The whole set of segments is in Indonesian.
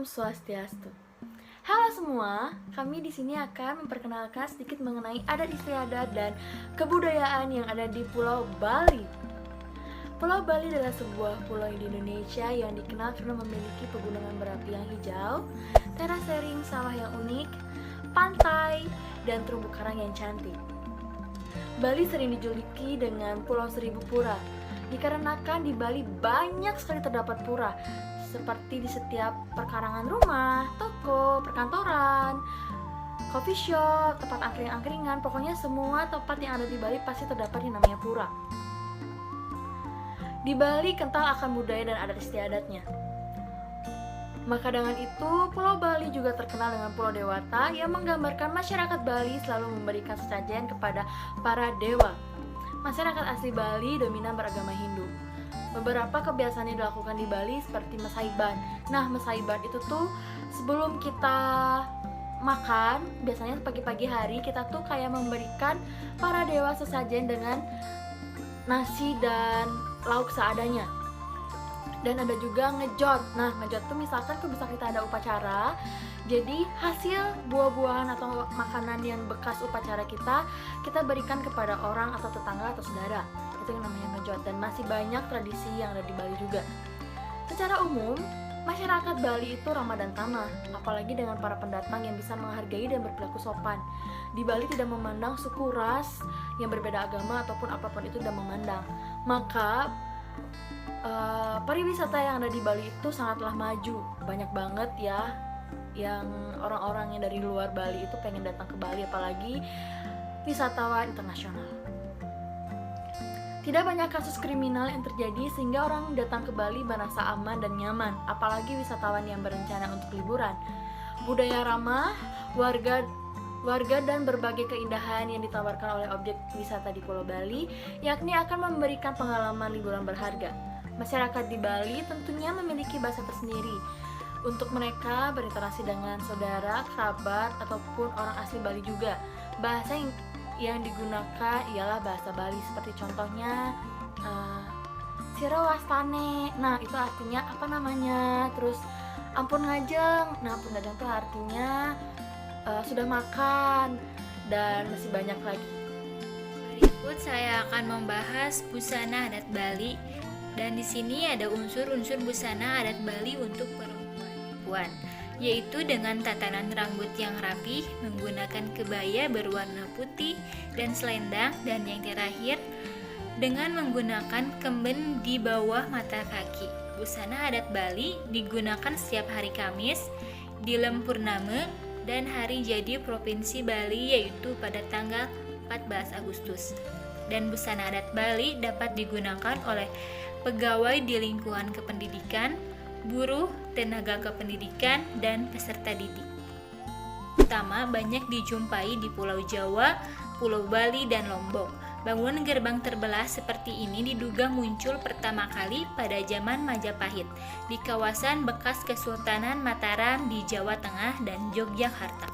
Swastiastu. Halo semua, kami di sini akan memperkenalkan sedikit mengenai adat istiadat dan kebudayaan yang ada di Pulau Bali. Pulau Bali adalah sebuah pulau di Indonesia yang dikenal karena memiliki pegunungan berapi yang hijau, terasering sawah yang unik, pantai, dan terumbu karang yang cantik. Bali sering dijuluki dengan Pulau Seribu Pura, dikarenakan di Bali banyak sekali terdapat pura, seperti di setiap perkarangan rumah, toko, perkantoran, coffee shop, tempat angkringan, pokoknya semua tempat yang ada di Bali pasti terdapat yang namanya pura. Di Bali kental akan budaya dan adat istiadatnya. Maka dengan itu, Pulau Bali juga terkenal dengan Pulau Dewata yang menggambarkan masyarakat Bali selalu memberikan sesajen kepada para dewa. Masyarakat asli Bali dominan beragama Hindu. Beberapa kebiasaan yang dilakukan di Bali seperti mesaiban. Nah, mesaiban itu tuh sebelum kita makan, biasanya pagi-pagi hari kita tuh kayak memberikan para dewa sesajen dengan nasi dan lauk seadanya. Dan ada juga ngejot. Nah, ngejot tuh misalkan bisa kita ada upacara, jadi hasil buah-buahan atau makanan yang bekas upacara kita berikan kepada orang atau tetangga atau saudara. Itu yang namanya ngejot, dan masih banyak tradisi yang ada di Bali juga. Secara umum, masyarakat Bali itu ramah dan tamah, apalagi dengan para pendatang yang bisa menghargai dan berperilaku sopan. Di Bali tidak memandang suku, ras, yang berbeda agama ataupun apapun itu tidak memandang. Maka pariwisata yang ada di Bali itu sangatlah maju. Banyak banget ya yang orang-orang yang dari luar Bali itu pengen datang ke Bali, apalagi wisatawan internasional. Tidak banyak kasus kriminal yang terjadi sehingga orang datang ke Bali merasa aman dan nyaman, apalagi wisatawan yang berencana untuk liburan. Budaya ramah, warga dan berbagai keindahan yang ditawarkan oleh objek wisata di Pulau Bali, yakni akan memberikan pengalaman liburan berharga. Masyarakat di Bali tentunya memiliki bahasa tersendiri. Untuk mereka berinteraksi dengan saudara, kerabat, ataupun orang asli Bali juga. Bahasa yang digunakan ialah bahasa Bali, seperti contohnya Siro Wastane. Nah, itu artinya apa namanya? Terus ampun ngajeng. Nah, ampun ngajeng itu artinya sudah makan, dan masih banyak lagi. Berikut saya akan membahas busana adat Bali, dan di sini ada unsur-unsur busana adat Bali untuk perempuan, yaitu dengan tatanan rambut yang rapih, menggunakan kebaya berwarna putih dan selendang, dan yang terakhir dengan menggunakan kemben di bawah mata kaki. Busana adat Bali digunakan setiap hari Kamis, di Lempurnama, dan hari jadi Provinsi Bali, yaitu pada tanggal 14 Agustus. Dan busana adat Bali dapat digunakan oleh pegawai di lingkungan kependidikan, buruh, tenaga kependidikan, dan peserta didik. Utama banyak dijumpai di Pulau Jawa, Pulau Bali, dan Lombok. Bangunan gerbang terbelah seperti ini diduga muncul pertama kali pada zaman Majapahit di kawasan bekas Kesultanan Mataram di Jawa Tengah dan Yogyakarta.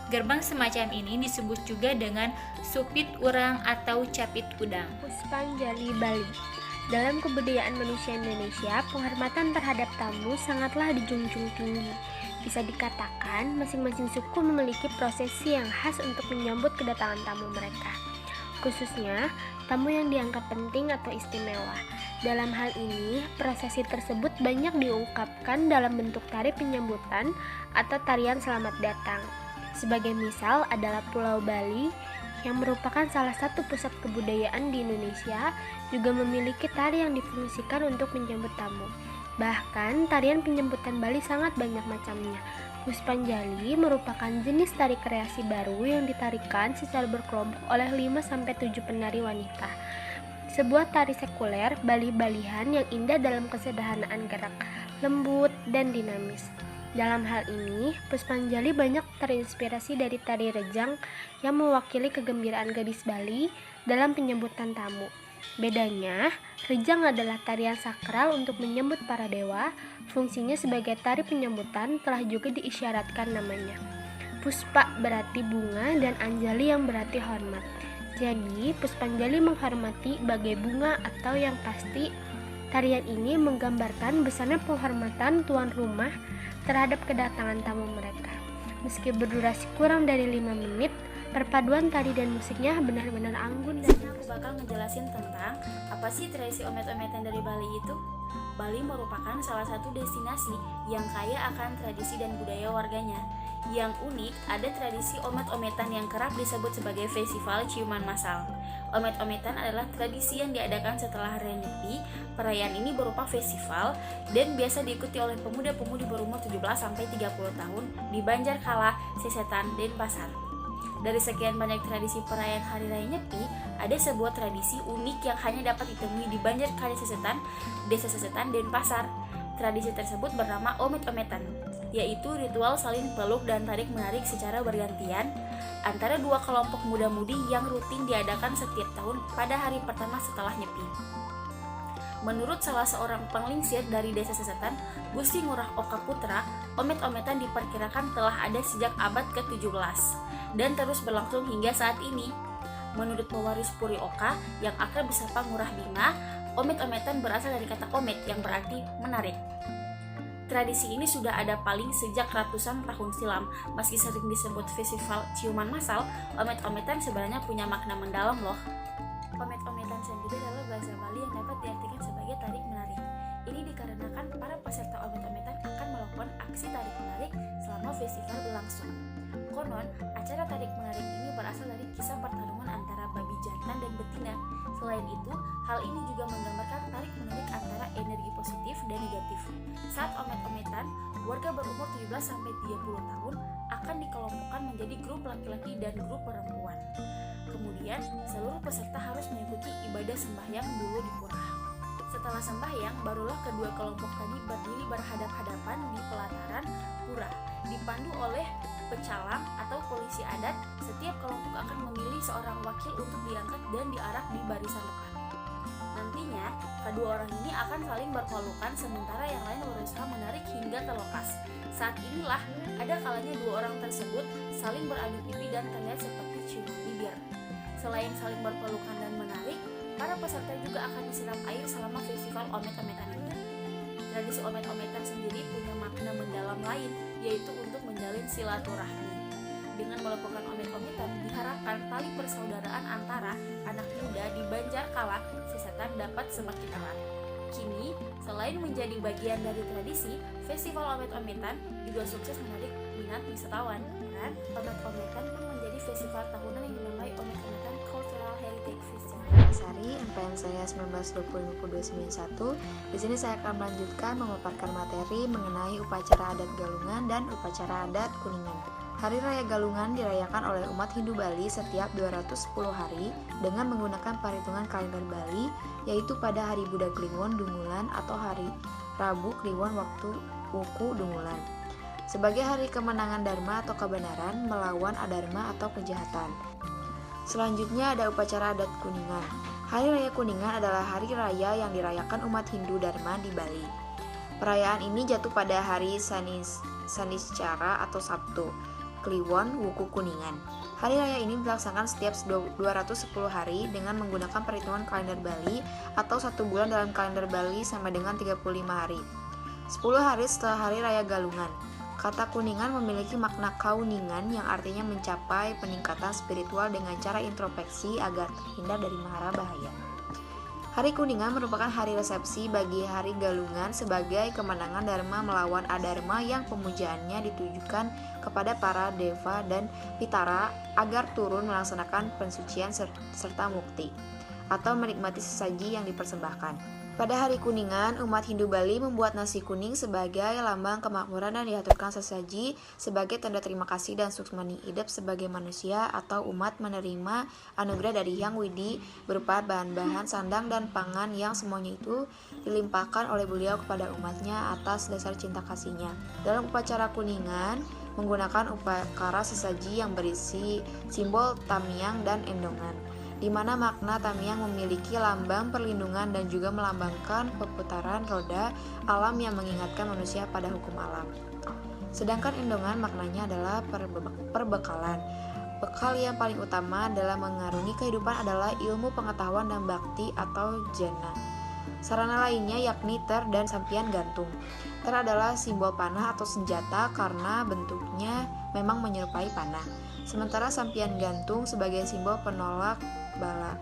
Gerbang semacam ini disebut juga dengan supit urang atau capit udang. Puspanjali Bali. Dalam kebudayaan manusia Indonesia, penghormatan terhadap tamu sangatlah dijunjung tinggi. Bisa dikatakan, masing-masing suku memiliki prosesi yang khas untuk menyambut kedatangan tamu mereka. Khususnya, tamu yang dianggap penting atau istimewa. Dalam hal ini, prosesi tersebut banyak diungkapkan dalam bentuk tari penyambutan atau tarian selamat datang. Sebagai misal adalah Pulau Bali, yang merupakan salah satu pusat kebudayaan di Indonesia, juga memiliki tari yang difungsikan untuk menyambut tamu. Bahkan, tarian penyambutan Bali sangat banyak macamnya. Puspanjali merupakan jenis tari kreasi baru yang ditarikan secara berkelompok oleh 5-7 penari wanita. Sebuah tari sekuler Bali-Balihan yang indah dalam kesederhanaan gerak, lembut, dan dinamis. Dalam hal ini, Puspanjali banyak terinspirasi dari tari rejang yang mewakili kegembiraan gadis Bali dalam penyambutan tamu. Bedanya, rejang adalah tarian sakral untuk menyambut para dewa. Fungsinya sebagai tari penyambutan telah juga diisyaratkan namanya. Puspa berarti bunga dan anjali yang berarti hormat. Jadi, Puspanjali menghormati bagai bunga atau yang pasti. Tarian ini menggambarkan besarnya penghormatan tuan rumah terhadap kedatangan tamu mereka. Meski berdurasi kurang dari 5 menit, perpaduan tari dan musiknya benar-benar anggun dan Aku bakal ngejelasin tentang apa sih tradisi omet-ometan dari Bali itu. Bali merupakan salah satu destinasi yang kaya akan tradisi dan budaya warganya. Yang unik, ada tradisi omet-ometan yang kerap disebut sebagai festival ciuman massal. Omet-ometan adalah tradisi yang diadakan setelah Hari Nyepi. Perayaan ini berupa festival dan biasa diikuti oleh pemuda-pemudi berumur 17-30 tahun di Banjarkala, Sesetan, Denpasar. Dari sekian banyak tradisi perayaan Hari Raya Nyepi, ada sebuah tradisi unik yang hanya dapat ditemui di Banjarkali Sesetan, Desa Sesetan, Denpasar. Tradisi tersebut bernama omet-ometan, yaitu ritual saling peluk dan tarik-menarik secara bergantian antara dua kelompok muda-mudi yang rutin diadakan setiap tahun pada hari pertama setelah Nyepi. Menurut salah seorang penglingsir dari Desa Sesetan, Gusti Ngurah Oka Putra, omet-ometan diperkirakan telah ada sejak abad ke-17 dan terus berlangsung hingga saat ini. Menurut pewaris Puri Oka yang akrab disapa Ngurah Bima, omet-ometan berasal dari kata omet yang berarti menarik. Tradisi ini sudah ada paling sejak ratusan tahun silam. Meski sering disebut festival ciuman massal, omet-ometan sebenarnya punya makna mendalam loh. Omet-ometan sendiri adalah bahasa Bali yang dapat diartikan sebagai tarik-menarik. Ini dikarenakan para peserta omet-ometan akan melakukan aksi tarik-menarik selama festival berlangsung. Konon, acara tarik-menarik ini berasal dari kisah pertarungan antara babi jantan dan betina. Selain itu, hal ini juga menggambarkan tarik-menarik antara energi positif dan negatif. Saat omet-ometan, warga berumur 17-30 tahun akan dikelompokkan menjadi grup laki-laki dan grup perempuan. Kemudian, seluruh peserta harus mengikuti ibadah sembahyang dulu di pura. Setelah sembahyang, barulah kedua kelompok tadi berdiri berhadap-hadapan di pelataran pura. Dipandu oleh pecalang atau polisi adat, setiap kelompok akan memilih seorang wakil untuk diangkat dan diarak di barisan depan. Nantinya, kedua orang ini akan saling berpelukan sementara yang lain berusaha menarik hingga terlepas. Saat inilah ada kalanya dua orang tersebut saling beradu pipi dan terlihat seperti ciuman bibir. Selain saling berpelukan dan menarik, para peserta juga akan disiram air selama festival omet-ometan ini. Tradisi omet-ometan sendiri punya makna mendalam lain, yaitu untuk menjalin silaturahmi. Dengan melakukan omet-ometan, diharapkan tali persaudaraan antara anak muda di Banjarkala, Sesetan dapat semakin erat. Kini, selain menjadi bagian dari tradisi, festival omet-ometan juga sukses menarik minat wisatawan. Dan omet-ometan pun menjadi festival tahunan yang dinamai Omet-ometan Cultural Heritage Festival. Sari, MPN saya 1920-5291. Di sini saya akan melanjutkan memaparkan materi mengenai upacara adat Galungan dan upacara adat Kuningan. Hari Raya Galungan dirayakan oleh umat Hindu Bali setiap 210 hari dengan menggunakan perhitungan kalender Bali, yaitu pada hari Buddha Kliwon Dungulan atau hari Rabu Kliwon waktu Wuku Dungulan. Sebagai hari kemenangan Dharma atau kebenaran melawan adharma atau kejahatan. Selanjutnya ada upacara adat Kuningan. Hari Raya Kuningan adalah hari raya yang dirayakan umat Hindu Dharma di Bali. Perayaan ini jatuh pada hari Saniscara atau Sabtu, Kliwon Wuku Kuningan. Hari raya ini dilaksanakan setiap 210 hari dengan menggunakan perhitungan kalender Bali atau 1 bulan dalam kalender Bali sama dengan 35 hari. 10 hari setelah hari raya Galungan. Kata Kuningan memiliki makna kauningan yang artinya mencapai peningkatan spiritual dengan cara introspeksi agar terhindar dari mara bahaya. Hari Kuningan merupakan hari resepsi bagi hari Galungan sebagai kemenangan Dharma melawan adharma yang pemujaannya ditujukan kepada para deva dan pitara agar turun melaksanakan pensucian serta mukti atau menikmati sesaji yang dipersembahkan. Pada hari Kuningan, umat Hindu Bali membuat nasi kuning sebagai lambang kemakmuran dan diaturkan sesaji sebagai tanda terima kasih dan suksmani hidup sebagai manusia atau umat menerima anugerah dari Hyang Widi berupa bahan-bahan sandang dan pangan yang semuanya itu dilimpahkan oleh beliau kepada umatnya atas dasar cinta kasihnya. Dalam upacara Kuningan, menggunakan upakara sesaji yang berisi simbol tamiang dan endongan, di mana makna tamiang memiliki lambang perlindungan dan juga melambangkan perputaran roda alam yang mengingatkan manusia pada hukum alam. Sedangkan endongan maknanya adalah perbekalan. Bekal yang paling utama dalam mengarungi kehidupan adalah ilmu pengetahuan dan bakti atau jana. Sarana lainnya yakni ter dan sampian gantung. Ter adalah simbol panah atau senjata karena bentuknya memang menyerupai panah. Sementara sampian gantung sebagai simbol penolak bala.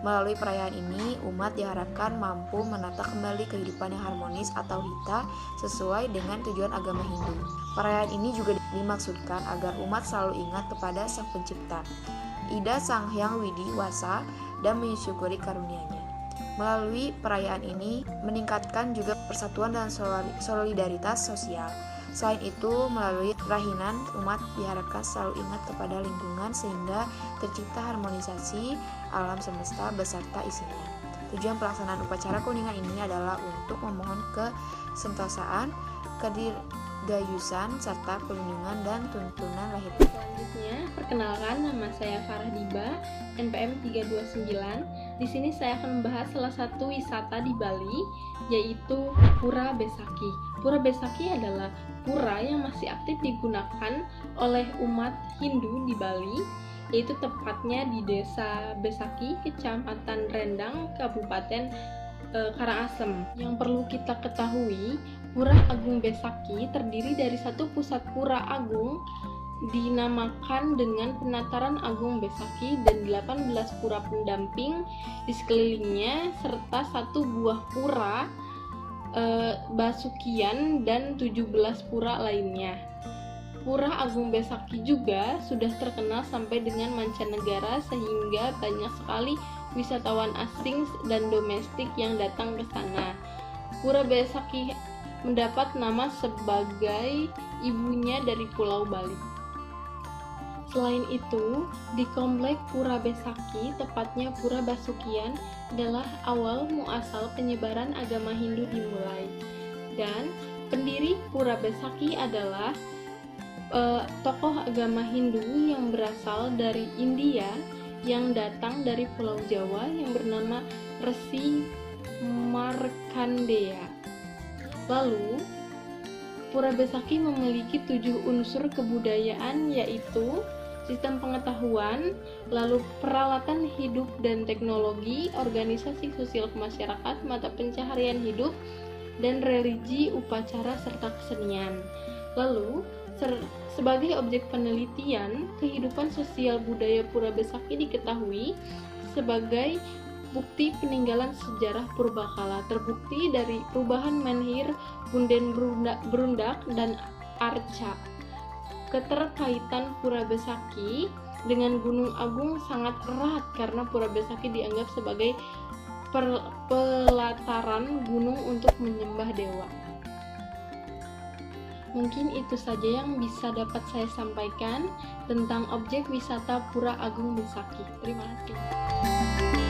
Melalui perayaan ini, umat diharapkan mampu menata kembali kehidupan yang harmonis atau hita sesuai dengan tujuan agama Hindu. Perayaan ini juga dimaksudkan agar umat selalu ingat kepada Sang Pencipta, Ida Sang Hyang Widi Wasa, dan mensyukuri karunia-Nya. Melalui perayaan ini, meningkatkan juga persatuan dan solidaritas sosial. Selain itu, melalui rahinan, umat diharapkan selalu ingat kepada lingkungan sehingga tercipta harmonisasi alam semesta beserta isinya. Tujuan pelaksanaan upacara kuningan ini adalah untuk memohon kesentosaan, kedirgayusan, serta perlindungan dan tuntunan lahir. Selanjutnya, perkenalkan, nama saya Farah Diba, NPM 329. Di sini saya akan membahas salah satu wisata di Bali, yaitu Pura Besaki. Pura Besaki adalah pura yang masih aktif digunakan oleh umat Hindu di Bali, yaitu tepatnya di Desa Besaki, Kecamatan Rendang, Kabupaten Karangasem. Yang perlu kita ketahui, Pura Agung Besaki terdiri dari satu pusat pura agung dinamakan dengan Penataran Agung Besaki dan 18 pura pendamping di sekelilingnya serta satu buah pura Basukian dan 17 pura lainnya. Pura Agung Besaki juga sudah terkenal sampai dengan mancanegara sehingga banyak sekali wisatawan asing dan domestik yang datang ke sana. Pura Besaki mendapat nama sebagai ibunya dari Pulau Bali. Selain itu, di komplek Pura Besaki, tepatnya Pura Basukian, adalah awal muasal penyebaran agama Hindu dimulai. Dan pendiri Pura Besaki adalah tokoh agama Hindu yang berasal dari India yang datang dari Pulau Jawa yang bernama Resi Markandeya. Lalu, Pura Besaki memiliki 7 unsur kebudayaan, yaitu sistem pengetahuan, lalu peralatan hidup dan teknologi, organisasi sosial masyarakat, mata pencaharian hidup, dan religi, upacara, serta kesenian. Lalu, sebagai objek penelitian, kehidupan sosial budaya Pura Besaki diketahui sebagai bukti peninggalan sejarah purbakala, terbukti dari perubahan menhir, punden berundak, dan arca. Keterkaitan Pura Besaki dengan Gunung Agung sangat erat karena Pura Besaki dianggap sebagai pelataran gunung untuk menyembah dewa. Mungkin itu saja yang bisa dapat saya sampaikan tentang objek wisata Pura Agung Besaki. Terima kasih.